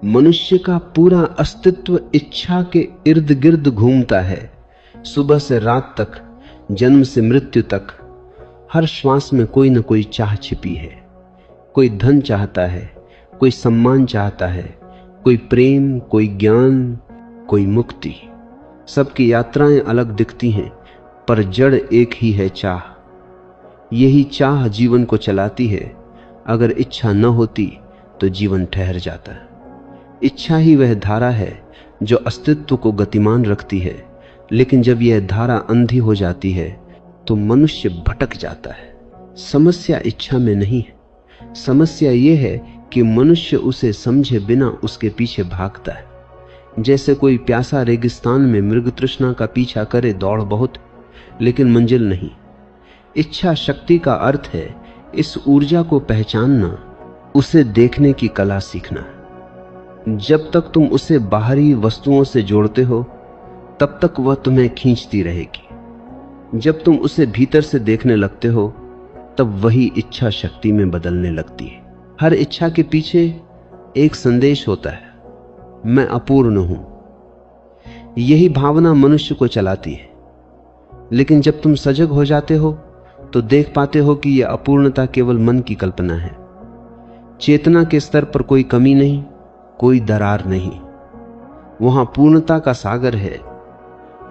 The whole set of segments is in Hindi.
मनुष्य का पूरा अस्तित्व इच्छा के इर्द गिर्द घूमता है। सुबह से रात तक, जन्म से मृत्यु तक, हर श्वास में कोई न कोई चाह छिपी है। कोई धन चाहता है, कोई सम्मान चाहता है, कोई प्रेम, कोई ज्ञान, कोई मुक्ति। सबकी यात्राएं अलग दिखती हैं, पर जड़ एक ही है, चाह। यही चाह जीवन को चलाती है। अगर इच्छा न होती तो जीवन ठहर जाता है। इच्छा ही वह धारा है जो अस्तित्व को गतिमान रखती है, लेकिन जब यह धारा अंधी हो जाती है तो मनुष्य भटक जाता है। समस्या इच्छा में नहीं है, समस्या यह है कि मनुष्य उसे समझे बिना उसके पीछे भागता है। जैसे कोई प्यासा रेगिस्तान में मृग तृष्णा का पीछा करे, दौड़ बहुत लेकिन मंजिल नहीं। इच्छा शक्ति का अर्थ है इस ऊर्जा को पहचानना, उसे देखने की कला सीखना। जब तक तुम उसे बाहरी वस्तुओं से जोड़ते हो तब तक वह तुम्हें खींचती रहेगी। जब तुम उसे भीतर से देखने लगते हो तब वही इच्छा शक्ति में बदलने लगती है। हर इच्छा के पीछे एक संदेश होता है, मैं अपूर्ण हूं। यही भावना मनुष्य को चलाती है। लेकिन जब तुम सजग हो जाते हो तो देख पाते हो कि यह अपूर्णता केवल मन की कल्पना है। चेतना के स्तर पर कोई कमी नहीं, कोई दरार नहीं। वहां पूर्णता का सागर है।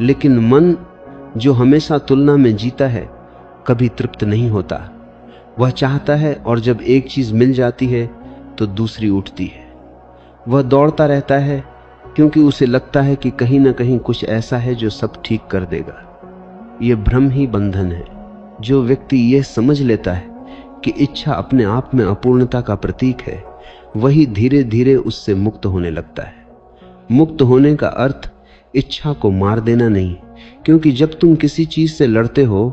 लेकिन मन जो हमेशा तुलना में जीता है कभी तृप्त नहीं होता। वह चाहता है और जब एक चीज मिल जाती है तो दूसरी उठती है। वह दौड़ता रहता है क्योंकि उसे लगता है कि कहीं ना कहीं कुछ ऐसा है जो सब ठीक कर देगा। यह भ्रम ही बंधन है। जो व्यक्ति यह समझ लेता है कि इच्छा अपने आप में अपूर्णता का प्रतीक है, वही धीरे धीरे उससे मुक्त होने लगता है। मुक्त होने का अर्थ इच्छा को मार देना नहीं, क्योंकि जब तुम किसी चीज से लड़ते हो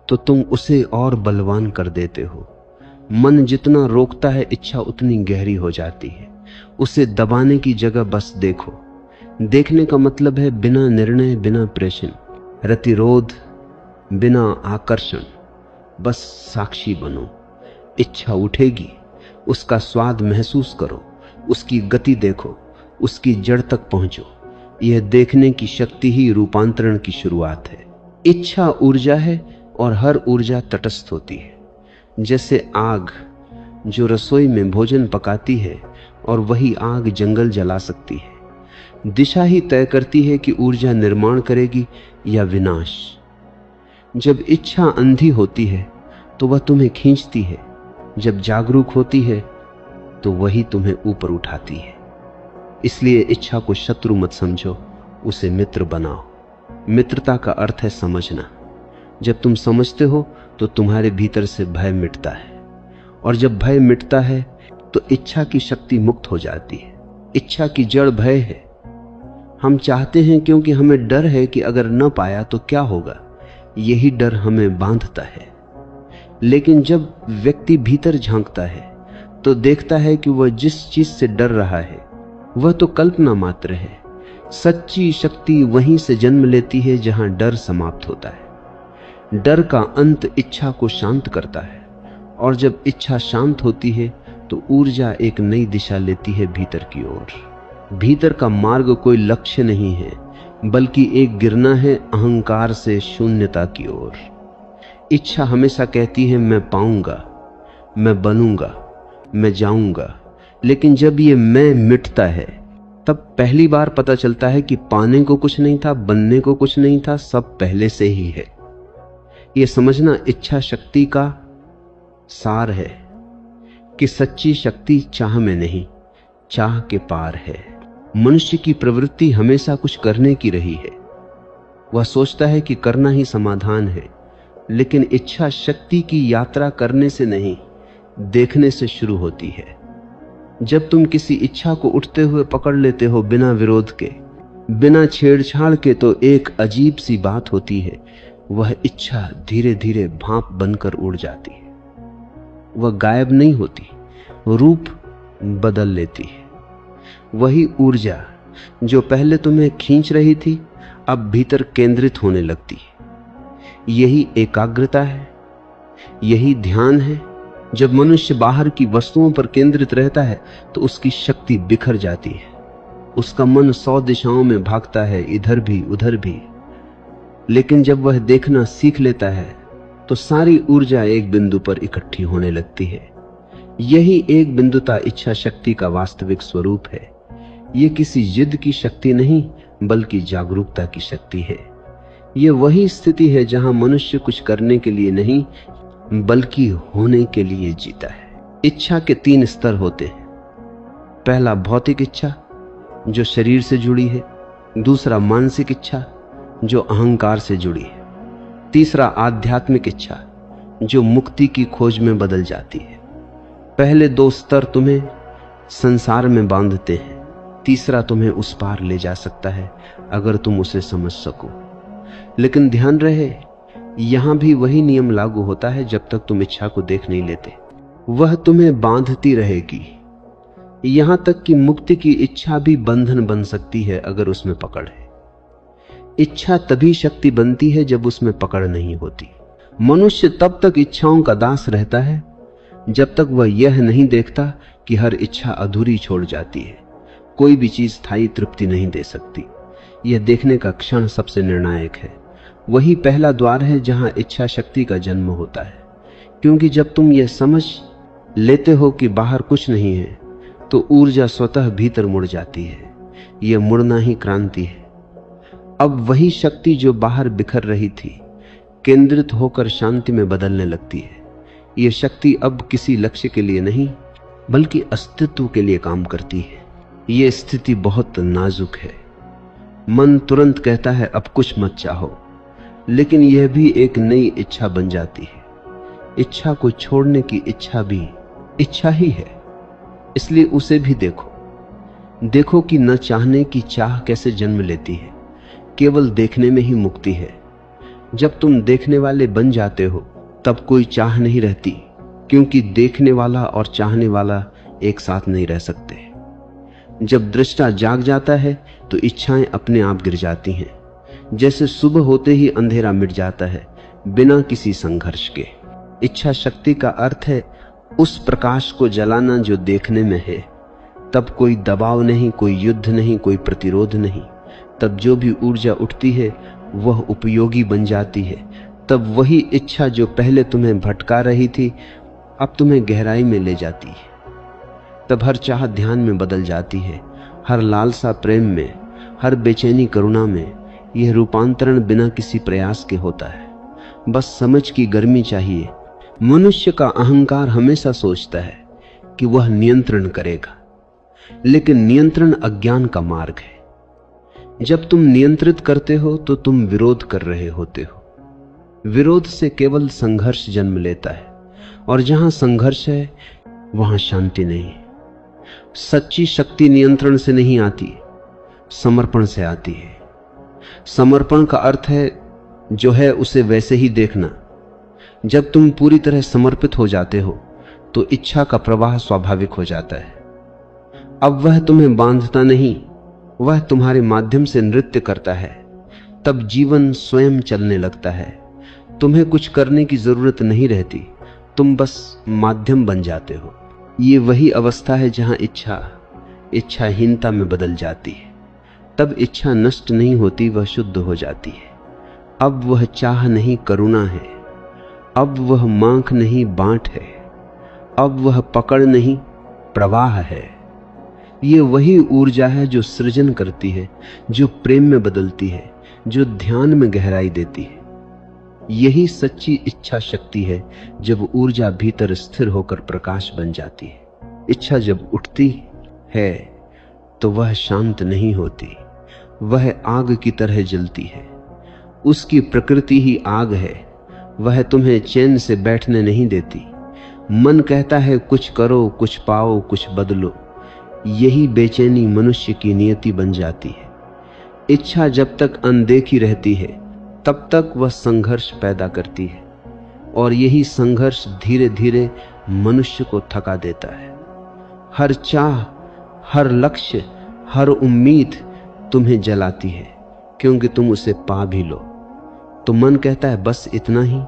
तो तुम उसे और बलवान कर देते हो। मन जितना रोकता है, इच्छा उतनी गहरी हो जाती है। उसे दबाने की जगह बस देखो। देखने का मतलब है बिना निर्णय, बिना प्रेषण, रतिरोध, बिना आकर्षण, बस साक्षी बनो। इच्छा उठेगी, उसका स्वाद महसूस करो, उसकी गति देखो, उसकी जड़ तक पहुंचो। यह देखने की शक्ति ही रूपांतरण की शुरुआत है। इच्छा ऊर्जा है और हर ऊर्जा तटस्थ होती है। जैसे आग जो रसोई में भोजन पकाती है और वही आग जंगल जला सकती है। दिशा ही तय करती है कि ऊर्जा निर्माण करेगी या विनाश। जब इच्छा अंधी होती है तो वह तुम्हें खींचती है, जब जागरूक होती है तो वही तुम्हें ऊपर उठाती है। इसलिए इच्छा को शत्रु मत समझो, उसे मित्र बनाओ। मित्रता का अर्थ है समझना। जब तुम समझते हो तो तुम्हारे भीतर से भय मिटता है, और जब भय मिटता है तो इच्छा की शक्ति मुक्त हो जाती है। इच्छा की जड़ भय है। हम चाहते हैं क्योंकि हमें डर है कि अगर न पाया तो क्या होगा। यही डर हमें बांधता है। लेकिन जब व्यक्ति भीतर झांकता है तो देखता है कि वह जिस चीज से डर रहा है वह तो कल्पना मात्र है। सच्ची शक्ति वहीं से जन्म लेती है जहां डर समाप्त होता है। डर का अंत इच्छा को शांत करता है, और जब इच्छा शांत होती है तो ऊर्जा एक नई दिशा लेती है भीतर की ओर। भीतर का मार्ग कोई लक्ष्य नहीं है, बल्कि एक गिरना है अहंकार से शून्यता की ओर। इच्छा हमेशा कहती है मैं पाऊंगा, मैं बनूंगा, मैं जाऊंगा। लेकिन जब ये मैं मिटता है तब पहली बार पता चलता है कि पाने को कुछ नहीं था, बनने को कुछ नहीं था, सब पहले से ही है। यह समझना इच्छा शक्ति का सार है कि सच्ची शक्ति चाह में नहीं, चाह के पार है। मनुष्य की प्रवृत्ति हमेशा कुछ करने की रही है। वह सोचता है कि करना ही समाधान है, लेकिन इच्छा शक्ति की यात्रा करने से नहीं, देखने से शुरू होती है। जब तुम किसी इच्छा को उठते हुए पकड़ लेते हो बिना विरोध के, बिना छेड़छाड़ के, तो एक अजीब सी बात होती है। वह इच्छा धीरे धीरे भाप बनकर उड़ जाती है। वह गायब नहीं होती, रूप बदल लेती है। वही ऊर्जा जो पहले तुम्हें खींच रही थी अब भीतर केंद्रित होने लगती है। यही एकाग्रता है, यही ध्यान है, जब मनुष्य बाहर की वस्तुओं पर केंद्रित रहता है तो उसकी शक्ति बिखर जाती है। उसका मन 100 दिशाओं में भागता है, इधर भी उधर भी। लेकिन जब वह देखना सीख लेता है तो सारी ऊर्जा एक बिंदु पर इकट्ठी होने लगती है। यही एक बिंदुता इच्छा शक्ति का वास्तविक स्वरूप है। ये किसी जिद की शक्ति नहीं, बल्कि जागरूकता की शक्ति है। ये वही स्थिति है जहां मनुष्य कुछ करने के लिए नहीं, बल्कि होने के लिए जीता है। इच्छा के 3 स्तर होते हैं। पहला भौतिक इच्छा, जो शरीर से जुड़ी है। दूसरा मानसिक इच्छा, जो अहंकार से जुड़ी है। तीसरा आध्यात्मिक इच्छा, जो मुक्ति की खोज में बदल जाती है। पहले 2 स्तर तुम्हें संसार में बांधते हैं, तीसरा तुम्हें उस पार ले जा सकता है अगर तुम उसे समझ सको। लेकिन ध्यान रहे, यहां भी वही नियम लागू होता है जब तक तुम इच्छा को देख नहीं लेते। वह तुम्हें बांधती रहेगी। यहां तक कि मुक्ति की इच्छा भी बंधन बन सकती है अगर उसमें पकड़ है। इच्छा तभी शक्ति बनती है जब उसमें पकड़ नहीं होती। मनुष्य तब तक इच्छाओं का दास रहता है जब तक वह यह नहीं देखता कि हर इच्छा अधूरी छोड़ जाती है। कोई भी चीज स्थायी तृप्ति नहीं दे सकती। यह देखने का क्षण सबसे निर्णायक है। वही पहला द्वार है जहां इच्छा शक्ति का जन्म होता है। क्योंकि जब तुम यह समझ लेते हो कि बाहर कुछ नहीं है तो ऊर्जा स्वतः भीतर मुड़ जाती है। यह मुड़ना ही क्रांति है। अब वही शक्ति जो बाहर बिखर रही थी केंद्रित होकर शांति में बदलने लगती है। यह शक्ति अब किसी लक्ष्य के लिए नहीं, बल्कि अस्तित्व के लिए काम करती है। यह स्थिति बहुत नाजुक है। मन तुरंत कहता है अब कुछ मत चाहो, लेकिन यह भी एक नई इच्छा बन जाती है। इच्छा को छोड़ने की इच्छा भी इच्छा ही है, इसलिए उसे भी देखो कि न चाहने की चाह कैसे जन्म लेती है। केवल देखने में ही मुक्ति है। जब तुम देखने वाले बन जाते हो तब कोई चाह नहीं रहती, क्योंकि देखने वाला और चाहने वाला एक साथ नहीं रह सकते। जब दृष्टा जाग जाता है तो इच्छाएं अपने आप गिर जाती हैं। जैसे सुबह होते ही अंधेरा मिट जाता है बिना किसी संघर्ष के। इच्छा शक्ति का अर्थ है उस प्रकाश को जलाना जो देखने में है। तब कोई दबाव नहीं, कोई युद्ध नहीं, कोई प्रतिरोध नहीं। तब जो भी ऊर्जा उठती है वह उपयोगी बन जाती है। तब वही इच्छा जो पहले तुम्हें भटका रही थी अब तुम्हें गहराई में ले जाती है। तब हर चाह ध्यान में बदल जाती है, हर लालसा प्रेम में, हर बेचैनी करुणा में। यह रूपांतरण बिना किसी प्रयास के होता है। बस समझ की गर्मी चाहिए। मनुष्य का अहंकार हमेशा सोचता है कि वह नियंत्रण करेगा, लेकिन नियंत्रण अज्ञान का मार्ग है। जब तुम नियंत्रित करते हो तो तुम विरोध कर रहे होते हो। विरोध से केवल संघर्ष जन्म लेता है, और जहां संघर्ष है वहां शांति नहीं है। सच्ची शक्ति नियंत्रण से नहीं आती, समर्पण से आती है। समर्पण का अर्थ है जो है उसे वैसे ही देखना। जब तुम पूरी तरह समर्पित हो जाते हो तो इच्छा का प्रवाह स्वाभाविक हो जाता है। अब वह तुम्हें बांधता नहीं, वह तुम्हारे माध्यम से नृत्य करता है। तब जीवन स्वयं चलने लगता है। तुम्हें कुछ करने की जरूरत नहीं रहती, तुम बस माध्यम बन जाते हो। ये वही अवस्था है जहां इच्छाहीनता में बदल जाती है। तब इच्छा नष्ट नहीं होती, वह शुद्ध हो जाती है। अब वह चाह नहीं, करुणा है। अब वह मांग नहीं, बांट है। अब वह पकड़ नहीं, प्रवाह है। ये वही ऊर्जा है जो सृजन करती है, जो प्रेम में बदलती है, जो ध्यान में गहराई देती है। यही सच्ची इच्छा शक्ति है जब ऊर्जा भीतर स्थिर होकर प्रकाश बन जाती है। इच्छा जब उठती है तो वह शांत नहीं होती, वह आग की तरह जलती है। उसकी प्रकृति ही आग है। वह तुम्हें चैन से बैठने नहीं देती। मन कहता है कुछ करो, कुछ पाओ, कुछ बदलो। यही बेचैनी मनुष्य की नियति बन जाती है। इच्छा जब तक अनदेखी रहती है तब तक वह संघर्ष पैदा करती है, और यही संघर्ष धीरे धीरे मनुष्य को थका देता है। हर चाह, हर लक्ष्य, हर उम्मीद तुम्हें जलाती है, क्योंकि तुम उसे पा भी लो तो मन कहता है बस इतना ही,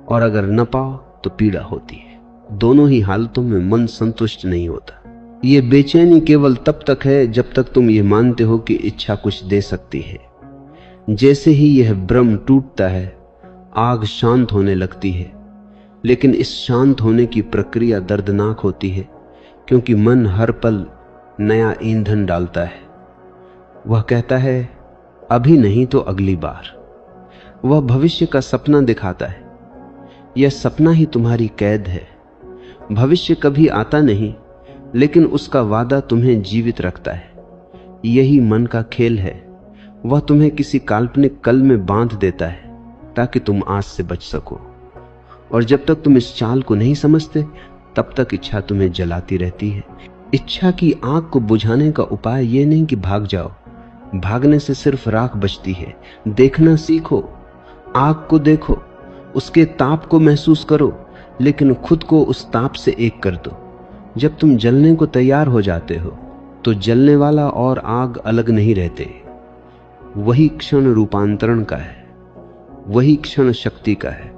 और अगर न पाओ तो पीड़ा होती है। दोनों ही हालतों में मन संतुष्ट नहीं होता। ये बेचैनी केवल तब तक है जब तक तुम ये मानते हो कि इच्छा कुछ दे सकती है। जैसे ही यह भ्रम टूटता है, आग शांत होने लगती है। लेकिन इस शांत होने की प्रक्रिया दर्दनाक होती है, क्योंकि मन हर पल नया ईंधन डालता है। वह कहता है अभी नहीं तो अगली बार। वह भविष्य का सपना दिखाता है। यह सपना ही तुम्हारी कैद है। भविष्य कभी आता नहीं, लेकिन उसका वादा तुम्हें जीवित रखता है। यही मन का खेल है। वह तुम्हें किसी काल्पनिक कल में बांध देता है ताकि तुम आज से बच सको। और जब तक तुम इस चाल को नहीं समझते, तब तक इच्छा तुम्हें जलाती रहती है। इच्छा की आग को बुझाने का उपाय यह नहीं कि भाग जाओ। भागने से सिर्फ राख बचती है। देखना सीखो, आग को देखो, उसके ताप को महसूस करो, लेकिन खुद को उस ताप से एक कर दो। जब तुम जलने को तैयार हो जाते हो, तो जलने वाला और आग अलग नहीं रहते। वही क्षण रूपांतरण का है, वही क्षण शक्ति का है।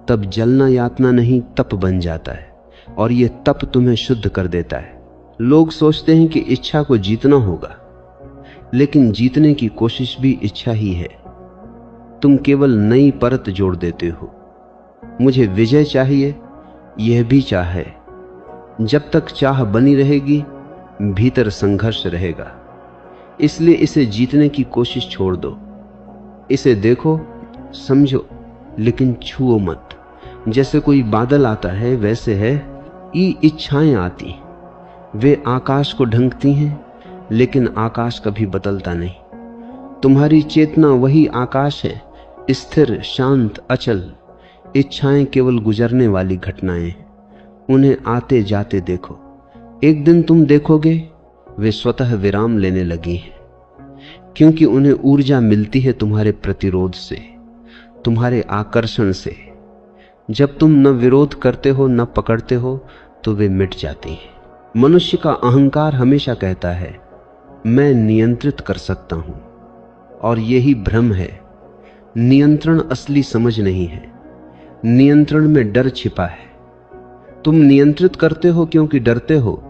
तब जलना यातना नहीं, तप बन जाता है, और यह तप तुम्हें शुद्ध कर देता है। लोग सोचते हैं कि इच्छा को जीतना होगा, लेकिन जीतने की कोशिश भी इच्छा ही है। तुम केवल नई परत जोड़ देते हो। मुझे विजय चाहिए, यह भी चाह है। जब तक चाह बनी रहेगी, भीतर संघर्ष रहेगा। इसलिए इसे जीतने की कोशिश छोड़ दो। इसे देखो, समझो, लेकिन छुओ मत। जैसे कोई बादल आता है, वैसे है ये इच्छाएं आती। वे आकाश को ढंकती हैं, लेकिन आकाश कभी बदलता नहीं। तुम्हारी चेतना वही आकाश है, स्थिर, शांत, अचल। इच्छाएं केवल गुजरने वाली घटनाएं। उन्हें आते जाते देखो। एक दिन तुम देखोगे वे स्वतः विराम लेने लगी हैं, क्योंकि उन्हें ऊर्जा मिलती है तुम्हारे प्रतिरोध से, तुम्हारे आकर्षण से। जब तुम न विरोध करते हो न पकड़ते हो, तो वे मिट जाती हैं। मनुष्य का अहंकार हमेशा कहता है मैं नियंत्रित कर सकता हूं, और यही भ्रम है। नियंत्रण असली समझ नहीं है। नियंत्रण में डर छिपा है। तुम नियंत्रित करते हो क्योंकि डरते हो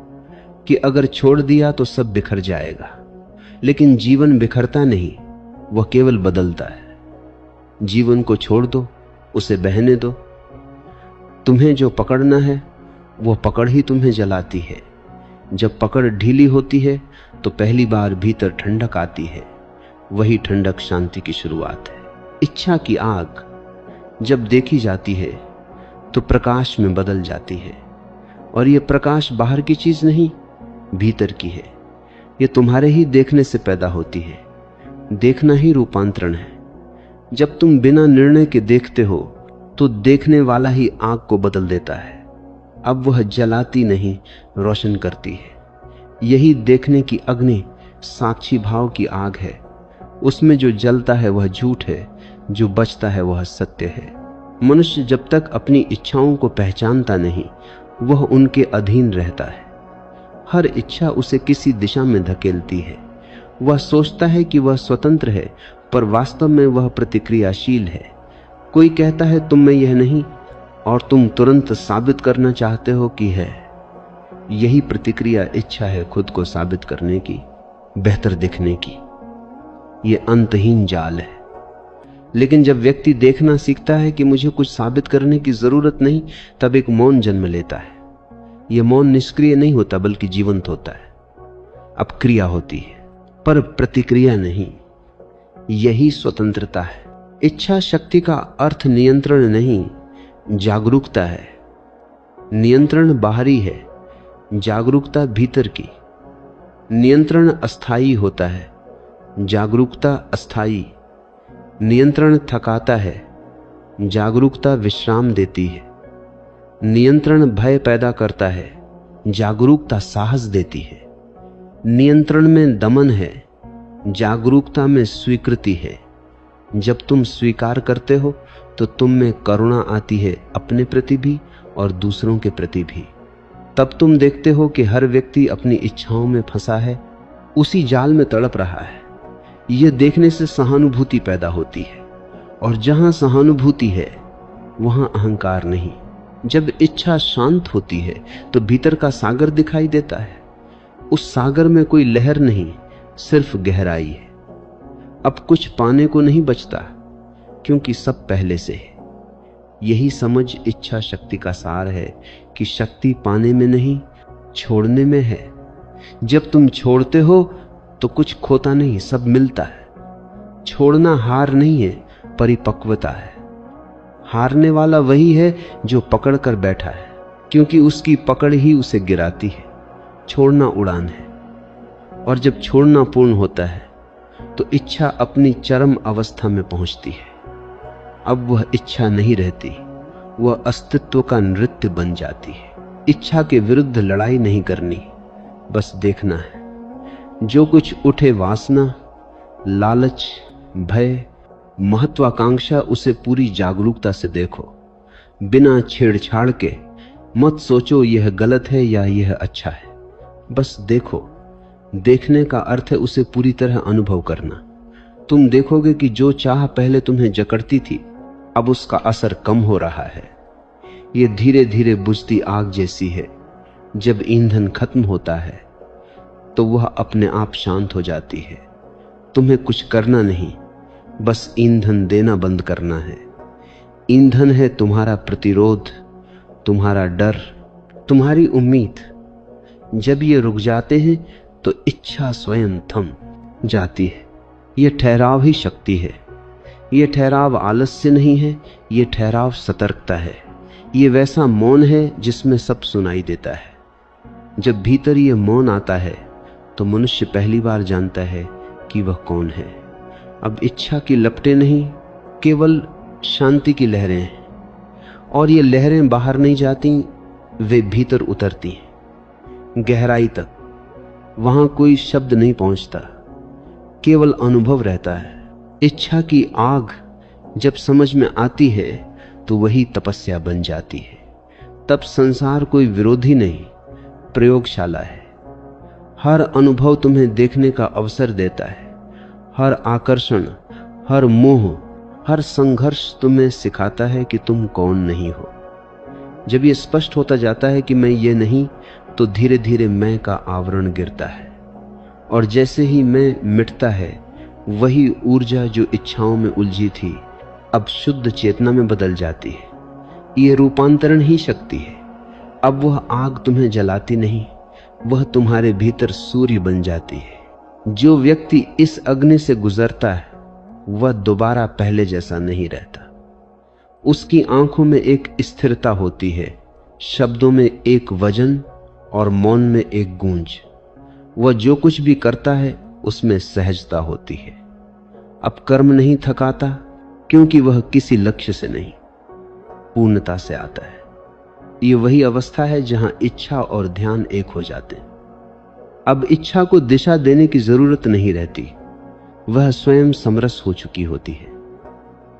कि अगर छोड़ दिया तो सब बिखर जाएगा। लेकिन जीवन बिखरता नहीं, वह केवल बदलता है। जीवन को छोड़ दो, उसे बहने दो। तुम्हें जो पकड़ना है, वह पकड़ ही तुम्हें जलाती है। जब पकड़ ढीली होती है, तो पहली बार भीतर ठंडक आती है। वही ठंडक शांति की शुरुआत है। इच्छा की आग जब देखी जाती है, तो प्रकाश में बदल जाती है। और यह प्रकाश बाहर की चीज नहीं, भीतर की है। यह तुम्हारे ही देखने से पैदा होती है। देखना ही रूपांतरण है। जब तुम बिना निर्णय के देखते हो, तो देखने वाला ही आग को बदल देता है। अब वह जलाती नहीं, रोशन करती है। यही देखने की अग्नि साक्षी भाव की आग है। उसमें जो जलता है वह झूठ है, जो बचता है वह सत्य है। मनुष्य जब तक अपनी इच्छाओं को पहचानता नहीं, वह उनके अधीन रहता है। हर इच्छा उसे किसी दिशा में धकेलती है। वह सोचता है कि वह स्वतंत्र है, पर वास्तव में वह प्रतिक्रियाशील है। कोई कहता है तुम में यह नहीं, और तुम तुरंत साबित करना चाहते हो कि है। यही प्रतिक्रिया इच्छा है, खुद को साबित करने की, बेहतर दिखने की। यह अंतहीन जाल है। लेकिन जब व्यक्ति देखना सीखता है कि मुझे कुछ साबित करने की जरूरत नहीं, तब एक मौन जन्म लेता है। यह मौन निष्क्रिय नहीं होता, बल्कि जीवंत होता है। अब क्रिया होती है, पर प्रतिक्रिया नहीं। यही स्वतंत्रता है। इच्छा शक्ति का अर्थ नियंत्रण नहीं, जागरूकता है। नियंत्रण बाहरी है, जागरूकता भीतर की। नियंत्रण अस्थायी होता है, जागरूकता अस्थायी। नियंत्रण थकाता है, जागरूकता विश्राम देती है। नियंत्रण भय पैदा करता है, जागरूकता साहस देती है। नियंत्रण में दमन है, जागरूकता में स्वीकृति है। जब तुम स्वीकार करते हो, तो तुम में करुणा आती है, अपने प्रति भी और दूसरों के प्रति भी। तब तुम देखते हो कि हर व्यक्ति अपनी इच्छाओं में फंसा है, उसी जाल में तड़प रहा है। यह देखने से सहानुभूति पैदा होती है, और जहां सहानुभूति है, वहां अहंकार नहीं। जब इच्छा शांत होती है तो भीतर का सागर दिखाई देता है। उस सागर में कोई लहर नहीं, सिर्फ गहराई है। अब कुछ पाने को नहीं बचता, क्योंकि सब पहले से है। यही समझ इच्छा शक्ति का सार है कि शक्ति पाने में नहीं, छोड़ने में है। जब तुम छोड़ते हो तो कुछ खोता नहीं, सब मिलता है। छोड़ना हार नहीं है, परिपक्वता है। हारने वाला वही है जो पकड़ कर बैठा है, क्योंकि उसकी पकड़ ही उसे गिराती है। छोड़ना उड़ान है, और जब छोड़ना पूर्ण होता है तो इच्छा अपनी चरम अवस्था में पहुंचती है। अब वह इच्छा नहीं रहती, वह अस्तित्व का नृत्य बन जाती है। इच्छा के विरुद्ध लड़ाई नहीं करनी, बस देखना है। जो कुछ उठे, वासना, लालच, भय, महत्वाकांक्षा, उसे पूरी जागरूकता से देखो, बिना छेड़छाड़ के। मत सोचो यह गलत है या यह अच्छा है, बस देखो। देखने का अर्थ है उसे पूरी तरह अनुभव करना। तुम देखोगे कि जो चाह पहले तुम्हें जकड़ती थी, अब उसका असर कम हो रहा है। ये धीरे धीरे बुझती आग जैसी है। जब ईंधन खत्म होता है तो वह अपने आप शांत हो जाती है। तुम्हें कुछ करना नहीं, बस ईंधन देना बंद करना है। ईंधन है तुम्हारा प्रतिरोध, तुम्हारा डर, तुम्हारी उम्मीद। जब ये रुक जाते हैं तो इच्छा स्वयं थम जाती है। यह ठहराव ही शक्ति है। यह ठहराव आलस्य नहीं है, यह ठहराव सतर्कता है। ये वैसा मौन है जिसमें सब सुनाई देता है। जब भीतर ये मौन आता है तो मनुष्य पहली बार जानता है कि वह कौन है। अब इच्छा की लपटें नहीं, केवल शांति की लहरें हैं। और ये लहरें बाहर नहीं जाती, वे भीतर उतरती हैं, गहराई तक। वहां कोई शब्द नहीं पहुंचता, केवल अनुभव रहता है। इच्छा की आग जब समझ में आती है तो वही तपस्या बन जाती है। तब संसार कोई विरोधी नहीं, प्रयोगशाला है। हर अनुभव तुम्हें देखने का अवसर देता है। हर आकर्षण, हर मोह, हर संघर्ष तुम्हें सिखाता है कि तुम कौन नहीं हो। जब ये स्पष्ट होता जाता है कि मैं ये नहीं, तो धीरे धीरे मैं का आवरण गिरता है। और जैसे ही मैं मिटता है, वही ऊर्जा जो इच्छाओं में उलझी थी अब शुद्ध चेतना में बदल जाती है। ये रूपांतरण ही शक्ति है। अब वह आग तुम्हें जलाती नहीं, वह तुम्हारे भीतर सूर्य बन जाती है। जो व्यक्ति इस अग्नि से गुजरता है वह दोबारा पहले जैसा नहीं रहता। उसकी आंखों में एक स्थिरता होती है, शब्दों में एक वजन और मौन में एक गूंज। वह जो कुछ भी करता है उसमें सहजता होती है। अब कर्म नहीं थकाता, क्योंकि वह किसी लक्ष्य से नहीं, पूर्णता से आता है। ये वही अवस्था है जहां इच्छा और ध्यान एक हो जाते हैं। अब इच्छा को दिशा देने की जरूरत नहीं रहती, वह स्वयं समरस हो चुकी होती है।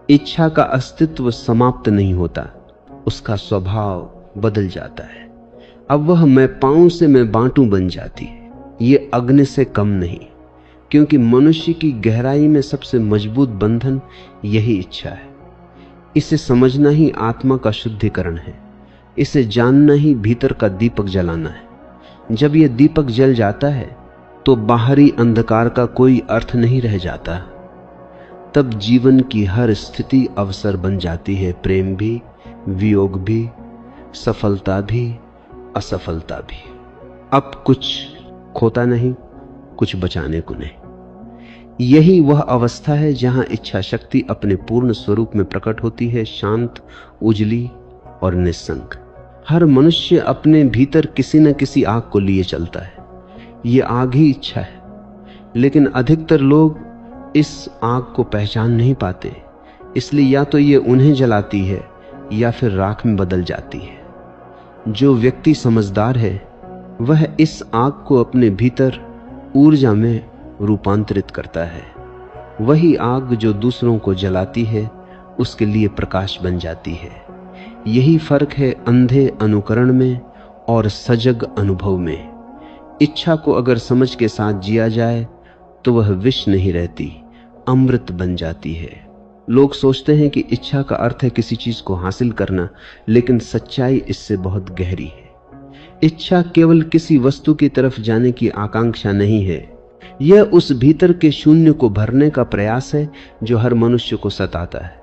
इच्छा का अस्तित्व समाप्त नहीं होता, उसका स्वभाव बदल जाता है। अब वह मैं पाऊं से मैं बांटूं बन जाती है। ये अग्नि से कम नहीं, क्योंकि मनुष्य की गहराई में सबसे मजबूत बंधन यही इच्छा है। इसे समझना ही आत्मा का शुद्धिकरण है। इसे जानना ही भीतर का दीपक जलाना है। जब यह दीपक जल जाता है तो बाहरी अंधकार का कोई अर्थ नहीं रह जाता। तब जीवन की हर स्थिति अवसर बन जाती है। प्रेम भी, वियोग भी, सफलता भी, असफलता भी। अब कुछ खोता नहीं, कुछ बचाने को नहीं। यही वह अवस्था है जहां इच्छा शक्ति अपने पूर्ण स्वरूप में प्रकट होती है, शांत, उजली और निस्संग। हर मनुष्य अपने भीतर किसी न किसी आग को लिए चलता है। ये आग ही इच्छा है, लेकिन अधिकतर लोग इस आग को पहचान नहीं पाते। इसलिए या तो ये उन्हें जलाती है या फिर राख में बदल जाती है। जो व्यक्ति समझदार है वह इस आग को अपने भीतर ऊर्जा में रूपांतरित करता है। वही आग जो दूसरों को जलाती है उसके लिए प्रकाश बन जाती है। यही फर्क है अंधे अनुकरण में और सजग अनुभव में। इच्छा को अगर समझ के साथ जिया जाए तो वह विष नहीं रहती, अमृत बन जाती है। लोग सोचते हैं कि इच्छा का अर्थ है किसी चीज को हासिल करना, लेकिन सच्चाई इससे बहुत गहरी है। इच्छा केवल किसी वस्तु की तरफ जाने की आकांक्षा नहीं है, यह उस भीतर के शून्य को भरने का प्रयास है जो हर मनुष्य को सताता है।